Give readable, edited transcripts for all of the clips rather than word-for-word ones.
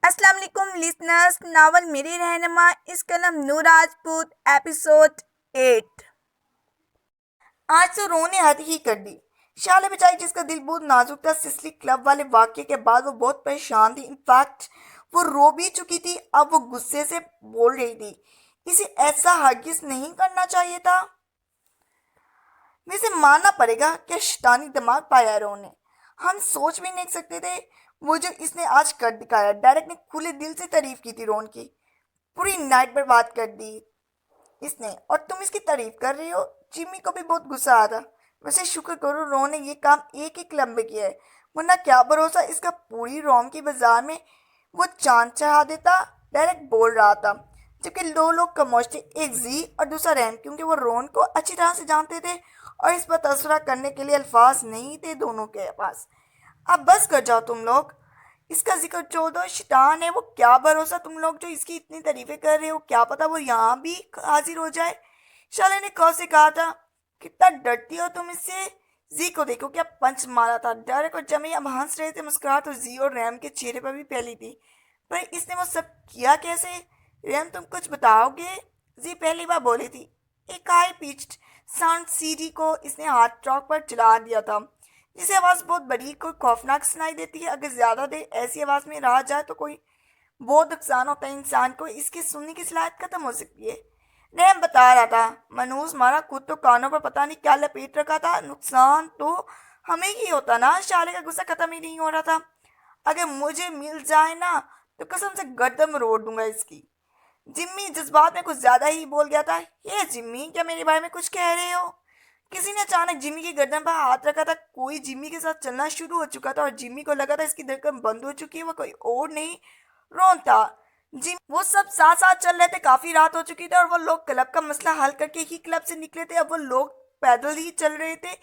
अस्सलाम वालेकुम listeners. Novel मेरी रहनुमा इस कलम नूर राजपूत एपिसोड 8। आज तो रो ने हद ही कर दी। शाले बेचारी जिसका दिल बहुत नाजुक था, सिसली क्लब वाले वाक्य के बाद वो बहुत परेशान थी। इनफैक्ट वो रो भी चुकी थी। अब वो गुस्से से बोल रही थी, इसे ऐसा हरगिज नहीं करना चाहिए था। वैसे मानना पड़ेगा क्या शैतानी दिमाग पाया है रो ने। हम सोच भी नहीं सकते थे वो जो इसने आज कर दिखाया। डायरेक्ट ने खुले दिल से तारीफ की थी रोन की। पूरी नाइट बर्बाद कर दी इसने, और तुम इसकी तारीफ कर रही हो। जिम्मी को भी बहुत गुस्सा आ था। वैसे शुक्र करो रो ने ये काम एक ही क्लब में किया है, वरना क्या भरोसा इसका पूरी रोम की बाजार में वो चांद चढ़ा देता। डायरेक्ट बोल रहा था जबकि दो लोग खामोश थे, एक जी और दूसरा रैम, क्योंकि वो रोन को अच्छी तरह से जानते थे और इस पर तबसरा करने के लिए अल्फाज नहीं थे दोनों के पास। अब बस कर जाओ तुम लोग, इसका जिक्र छोड़ दो। शैतान है वो, क्या भरोसा तुम लोग जो इसकी इतनी तारीफें कर रहे हो, क्या पता वो यहाँ भी हाजिर हो जाए। शाले ने कौ से कहा था, कितना डरती हो तुम इससे। जी को देखो क्या पंच मारा था। डायरेक्ट और जमी अब हंस रहे थे। मुस्कुराहट तो जी और रैम के चेहरे पर भी फैली थी। पर इसने वो सब किया कैसे? रैम तुम कुछ बताओगे? जी पहली बार बोली थी। एक हाई पिच्ड साउंड सीडी को इसने हाथ ट्रॉक पर चला दिया था, जिसे आवाज़ बहुत बड़ी कोई खौफनाक सुनाई देती है। अगर ज़्यादा देर ऐसी आवाज़ में रहा जाए तो कोई बहुत नुकसान होता है इंसान को। इसके सुनने की सलाहियत खत्म हो सकती है। रैम बता रहा था, मनूस मारा खुद तो कानों पर पता नहीं क्या लपेट रखा था। नुकसान तो हमें ही होता ना। शाले का गुस्सा खत्म ही नहीं हो रहा था। अगर मुझे मिल जाए ना तो कसम से गर्दन रोड़ दूंगा इसकी। जिम्मी जज्बात में कुछ ज्यादा ही बोल गया था। ये जिम्मी, क्या मेरे बारे में कुछ कह रहे हो? किसी ने अचानक जिम्मी की गर्दन पर हाथ रखा था। कोई जिम्मी के साथ चलना शुरू हो चुका था और जिम्मी को लगा था इसकी धड़कन बंद हो चुकी है। वो कोई और नहीं, रोन था। जिम वो सब साथ साथ चल रहे थे। काफी रात हो चुकी थी और वो लोग क्लब का मसला हल करके ही क्लब से निकले थे। अब वो लोग पैदल ही चल रहे थे।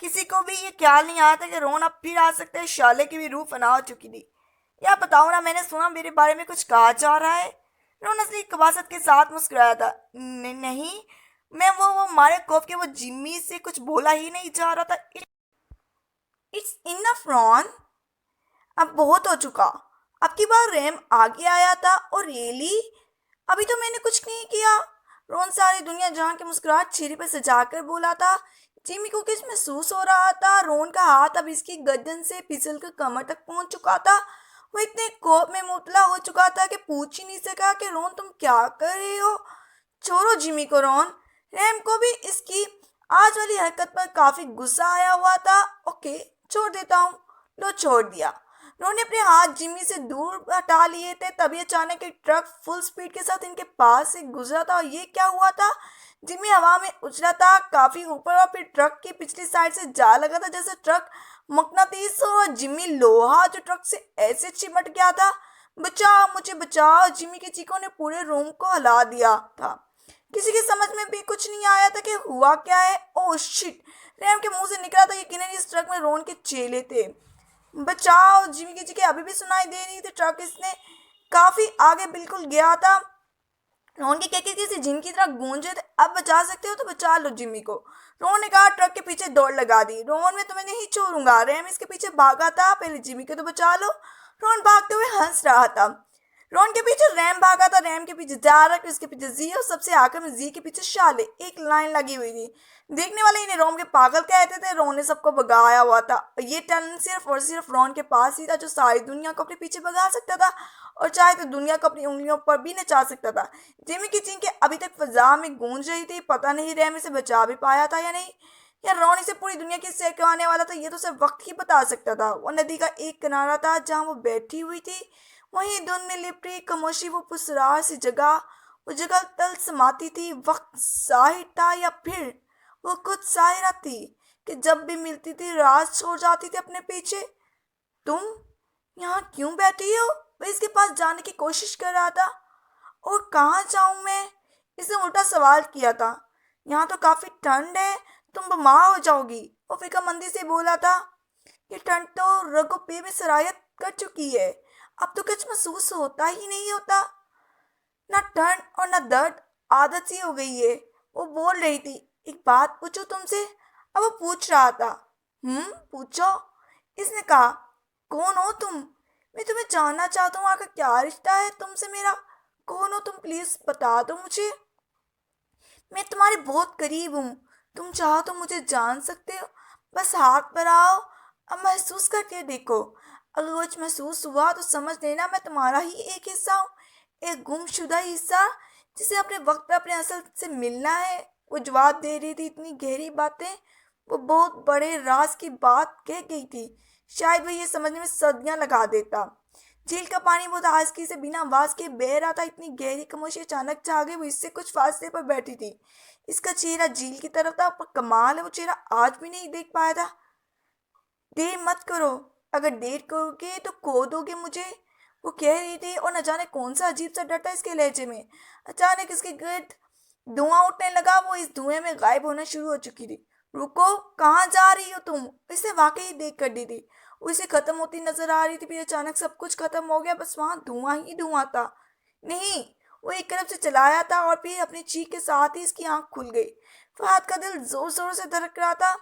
किसी को भी ये ख्याल नहीं आया था कि रोन अब फिर आ सकते हैं। शाले की भी रूह फना हो चुकी थी। या बताओ ना, मैंने सुना मेरे बारे में कुछ कहा जा रहा है। रोन असली कबासत के साथ मुस्कुराया था। नहीं, मैं वो मारे खौफ के वो जिम्मी से कुछ बोला ही नहीं जा रहा था। इट्स इनफ रॉन, अब बहुत हो चुका। अब की बार रैम आगे आया था। और रियली अभी तो मैंने कुछ नहीं किया। रोन सारी दुनिया जहां की मुस्कुराहट चेहरे पर सजाकर बोला था। जिमी को कुछ महसूस हो रहा था। रोन का हाथ अब इसकी गर्दन से फिसल कर कमर तक पहुंच चुका था। वो इतने कोप में मुबतला हो चुका था कि पूछ ही नहीं सका कि रोन तुम क्या कर रहे हो। छोड़ो जिमी को रोन। रैम को भी इसकी आज वाली हरकत पर काफी गुस्सा आया हुआ था। ओके, छोड़ देता हूँ। लो, छोड़ दिया। रोन ने अपने हाथ जिमी से दूर हटा लिए थे। तभी अचानक एक ट्रक फुल स्पीड के साथ इनके पास से गुजरा था। और ये क्या हुआ था? जिमी हवा में उछला था काफी ऊपर और फिर ट्रक की पिछली साइड से जा लगा था जैसे ट्रक मकनातीस हो। और जिमी लोहा जो ट्रक से ऐसे चिमट गया था। बचाओ, मुझे बचाओ! जिमी की चीखों ने पूरे रूम को हिला दिया था। किसी के समझ में भी कुछ नहीं आया था कि हुआ क्या है। Oh shit! रैम के मुंह से निकला था। यकीनन इस ट्रक में रोन के चेले थे। बचाओ! जिमी की चीखें अभी भी सुनाई दे रही थी। ट्रक इसने काफी आगे बिल्कुल गया था। रोहन के कहके किसी जिन की तरह गूंजे थे। अब बचा सकते हो तो बचा लो जिम्मी को। रोहन ने कहा। ट्रक के पीछे दौड़ लगा दी। रोहन, मैं तुम्हें नहीं छोड़ूंगा। रैम इसके पीछे भागा था। पहले जिम्मी को तो बचा लो। रोहन भागते हुए हंस रहा था। रोहन के पीछे रैम भागा था। रैम के पीछे डायरेक्ट, उसके पीछे जी और सबसे आखिर में जी के पीछे शाले। एक लाइन लगी हुई थी। देखने वाले इन्हें रोम के पागल कहते थे। रोन ने सबको भगाया हुआ था। ये टैलेंट सिर्फ और सिर्फ रोन के पास ही था, जो सारी दुनिया को अपने पीछे भगा सकता था और चाहे तो दुनिया को अपनी उंगलियों पर भी नचा सकता था। जिमी की चीखें अभी तक फजा में गूंज रही थी। पता नहीं रैम इसे बचा भी पाया था या नहीं, या रोन इसे पूरी दुनिया की सैर करवाने वाला था। ये तो सिर्फ वक्त ही बता सकता था। वो नदी का एक किनारा था जहाँ वो बैठी हुई थी। वहीं धुंध में लिपटी खामोशी, वो पुरस्कार सी जगह, वो जगह तल समाती थी। वक्त साहिर था या फिर वो खुद साहिरा थी कि जब भी मिलती थी राज छोड़ जाती थी अपने पीछे। तुम यहाँ क्यों बैठी हो? वह इसके पास जाने की कोशिश कर रहा था। और कहाँ जाऊं मैं? इसने उल्टा सवाल किया था। यहाँ तो काफी ठंड है, तुम बीमार हो जाओगी। वो फिक्रमंदी से बोला था। ये ठंड तो रगों पे में सरायत कर चुकी है। अब तो कुछ महसूस होता ही नहीं होता, ना ठंड और ना दर्द। आदत सी हो गई है। वो बोल रही थी। एक बात पूछूं तुमसे? अब वो पूछ रहा था। पूछो, इसने कहा। कौन हो तुम? मैं तुम्हें जानना चाहता हूँ, आखिर क्या रिश्ता है तुमसे मेरा? कौन हो तुम? प्लीज बता दो मुझे। मैं तुम्हारे बहुत करीब हूँ। तुम चाहो तो मुझे जान सकते हो। बस हाथ बढ़ाओ। अब महसूस करके देखो। अगर कुछ महसूस हुआ तो समझ लेना मैं तुम्हारा ही एक हिस्सा हूँ। एक गुमशुदा हिस्सा जिसे अपने वक्त पे अपने असल से मिलना है। वो जवाब दे रही थी इतनी गहरी बातें। वो बहुत बड़े राज की बात कह गई थी। शायद वो ये समझने में सदियां लगा देता। झील का पानी बहुत आहिस्ती से बिना आवाज के बह रहा था। इतनी गहरी खामोशी अचानक छा गई। वो इससे कुछ फासले पर बैठी थी। इसका चेहरा झील की तरफ था, पर कमाल है वो चेहरा आज भी नहीं देख पाया था। देर मत करो। अगर देर करोगे तो खो दोगे मुझे, वो कह रही थी। और न जाने कौन सा अजीब सा डर था इसके लहजे में। अचानक इसके गिर्द धुआं उठने लगा। वो इस धुएं में गायब होना शुरू हो चुकी थी। रुको, कहाँ जा रही हो तुम? इसे वाकई देख कर दी थी। वो इसे खत्म होती नजर आ रही थी। फिर अचानक सब कुछ खत्म हो गया। बस वहां धुआं ही धुआं था। नहीं, वो एक तरफ से चलाया था और फिर अपनी चीख के साथ ही इसकी आंख खुल गई। फहद का दिल जोर जोर से धड़क रहा था।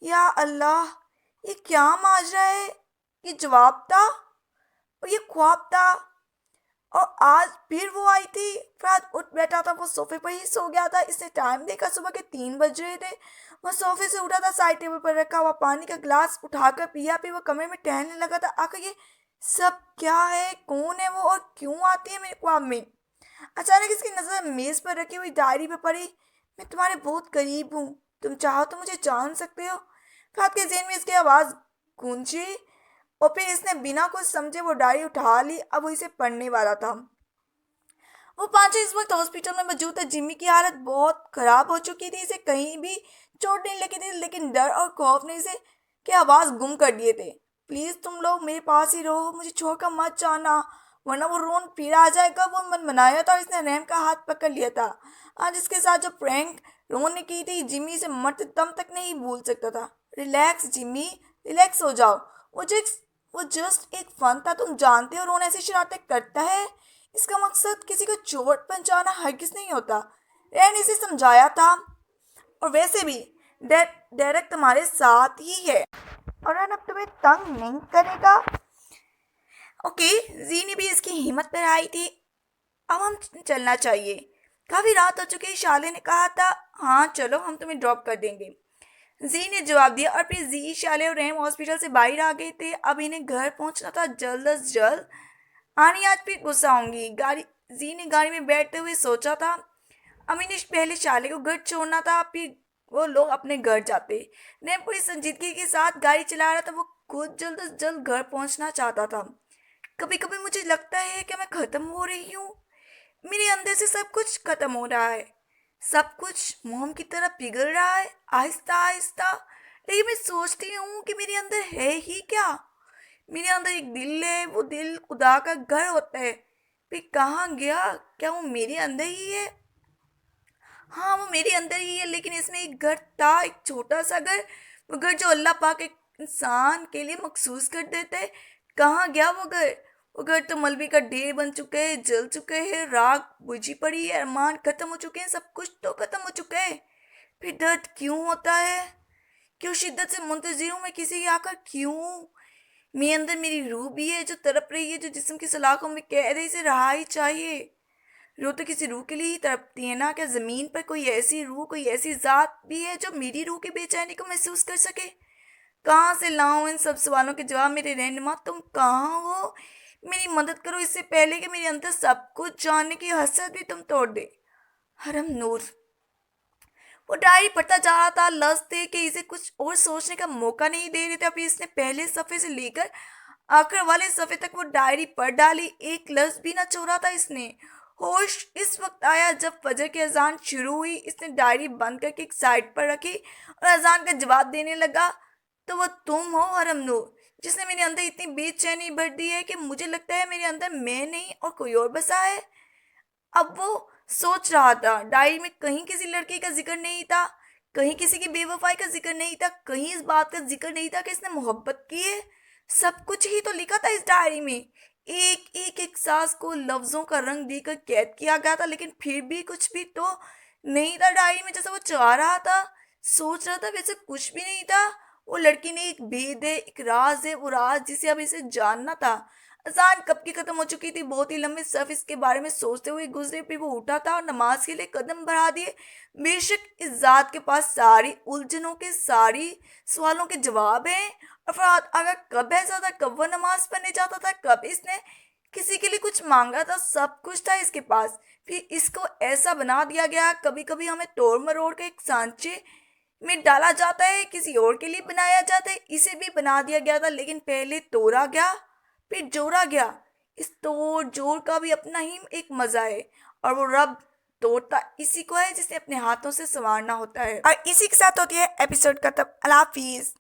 या अल्लाह, ये क्या माजरा है? ये जवाब था और ये ख्वाब था। और आज फिर वो आई थी। फहद उठ बैठा था। वो सोफे पर ही सो गया था। इसने टाइम देखा, सुबह के 3 बज रहे थे। वह सोफे से उठा था। साइड टेबल पर रखा हुआ पानी का ग्लास उठाकर पिया। फिर वो कमरे में टहलने लगा था। आखिर ये सब क्या है? कौन है वो और क्यों आती है मेरे ख्वाब में? अचानक इसकी नजर मेज पर रखी हुई डायरी पर पड़ी। मैं तुम्हारे बहुत करीब हूँ। तुम चाहो तो मुझे जान सकते हो। फहद के जेहन में इसकी आवाज गूंजी। और फिर इसने बिना कुछ समझे वो डायरी उठा ली। अब वो इसे पढ़ने वाला था। वो पांचों इस वक्त हॉस्पिटल में मौजूद है। जिम्मी की हालत बहुत खराब हो चुकी थी। इसे कहीं भी चोट नहीं लगी थी, लेकिन डर और खौफ ने इसे की आवाज गुम कर दिए थे। प्लीज तुम लोग मेरे पास ही रहो, मुझे छोड़कर मत जाना, वरना वो रोन फिर आ जाएगा। वो मन मनाया था और इसने रैम का हाथ पकड़ लिया था। आज इसके साथ जो प्रैंक रोन ने की थी, जिम्मी से मरते दम तक नहीं भूल सकता था। रिलैक्स जिम्मी, रिलैक्स हो जाओ। वो जस्ट वो जस्ट एक फन था। तुम जानते हो रोन ऐसी शरारतें करता है। इसका मकसद किसी को चोट पहुंचाना हरगिज नहीं होता। रैन ने इसे समझाया था। और वैसे भी डेरेक तुम्हारे साथ ही है और रैन अब तुम्हें तंग नहीं करेगा। ओके, जी ने भी इसकी हिम्मत बढ़ाई थी। अब हम चलना चाहिए। काफी रात हो चुकी है। शाले ने कहा था हाँ चलो, हम तुम्हें ड्रॉप कर देंगे। जी ने जवाब दिया और फिर जी, शाले और रैम हॉस्पिटल से बाहर आ गए थे। अब इन्हें घर पहुंचना था जल्द अज जल्द। आनी आज फिर गुस्सा होंगी। गाड़ी जी ने गाड़ी में बैठते हुए सोचा था। अमी ने पहले शाले को घर छोड़ना था, फिर वो लोग अपने घर जाते। रैम पूरी संजीदगी के साथ गाड़ी चला रहा था। वो खुद जल्द अज जल्द घर पहुंचना चाहता था। कभी कभी मुझे लगता है कि मैं खत्म हो रही हूँ। मेरे अंदर से सब कुछ खत्म हो रहा है। सब कुछ मोम की तरह पिघल रहा है, आहिस्ता आहिस्ता। लेकिन मैं सोचती हूँ कि मेरे अंदर है ही क्या। मेरे अंदर एक दिल है। वो दिल खुदा का घर होता है। फिर कहाँ गया? क्या वो मेरे अंदर ही है? हाँ, वो मेरे अंदर ही है, लेकिन इसमें एक घर था, एक छोटा सा घर। वो घर जो अल्लाह पाक एक इंसान के लिए मखसूस कर देता है। कहाँ गया वो घर? वो घर तो मलबे का ढेर बन चुके हैं, जल चुके हैं, राख बुझी पड़ी है, अरमान खत्म हो चुके हैं, सब कुछ तो खत्म हो चुका है। फिर दर्द क्यों होता है? क्यों शिद्दत से मुंतजिर हूँ मैं किसी की? आकर क्यों? मेरे अंदर मेरी रूह भी है जो तड़प रही है, जो जिस्म की सलाखों में कह रही से रहा ही चाहिए। रूह तो किसी रूह के लिए ही तड़पती है ना। क्या जमीन पर कोई ऐसी रूह, कोई ऐसी जात भी है जो मेरी रूह की बेचैनी को महसूस कर सके? कहाँ से लाऊं इन सब सवालों के जवाब? मेरे रहनुमा तुम कहाँ हो? मेरी मदद करो इससे पहले कि मेरे अंदर सब कुछ जानने की हसरत भी तुम तोड़ दे। हरम नूर। वो डायरी पढ़ता जा रहा था। लफ्ज थे कि इसे कुछ और सोचने का मौका नहीं दे रहे थे। अभी इसने पहले सफ़े से लेकर आखिर वाले सफ़े तक वो डायरी पढ़ डाली। एक लफ्ज भी ना छोड़ा था इसने। होश इस वक्त आया जब फजर की अजान शुरू हुई। इसने डायरी बंद करके एक साइड पर रखी और अजान का जवाब देने लगा। तो वो तुम हो हरम नूर, जिसने मेरे अंदर इतनी बेचैनी भर दी है कि मुझे लगता है मेरे अंदर मैं नहीं और कोई और बसा है। अब वो सोच रहा था। डायरी में कहीं किसी लड़के का जिक्र नहीं था, कहीं किसी की बेवफाई का जिक्र नहीं था, कहीं इस बात का जिक्र नहीं था कि इसने मोहब्बत की है। सब कुछ ही तो लिखा था इस डायरी में। एक एक एहसास को लफ्जों का रंग देकर कैद किया गया था, लेकिन फिर भी कुछ भी तो नहीं था डायरी में जैसा वो चाह रहा था, सोच रहा था, वैसे कुछ भी नहीं था। वो लड़की ने एक भेद है, एक राज है, वो राज जिसे अब इसे जानना था। अजान कब की खत्म हो चुकी थी। बहुत ही लंबे सफ इसके बारे में सोचते हुए गुजरे पे वो उठा था और नमाज के लिए कदम बढ़ा दिए। बेशक इस जात के पास सारी उलझनों के सारी सवालों के जवाब हैं। और फरहाद आगा कब ऐसा था, कब वह नमाज पढ़ने जाता था, कब इसने किसी के लिए कुछ मांगा था, सब कुछ था इसके पास। फिर इसको ऐसा बना दिया गया। कभी कभी हमें तोड़ मरोड़ के एक सांचे में डाला जाता है, किसी और के लिए बनाया जाता है। इसे भी बना दिया गया था, लेकिन पहले तोड़ा गया फिर जोड़ा गया। इस तोड़ जोड़ का भी अपना ही एक मजा है। और वो रब तोड़ता इसी को है जिसे अपने हाथों से संवारना होता है। और इसी के साथ होती है एपिसोड खत्म। अल्लाह हाफिज।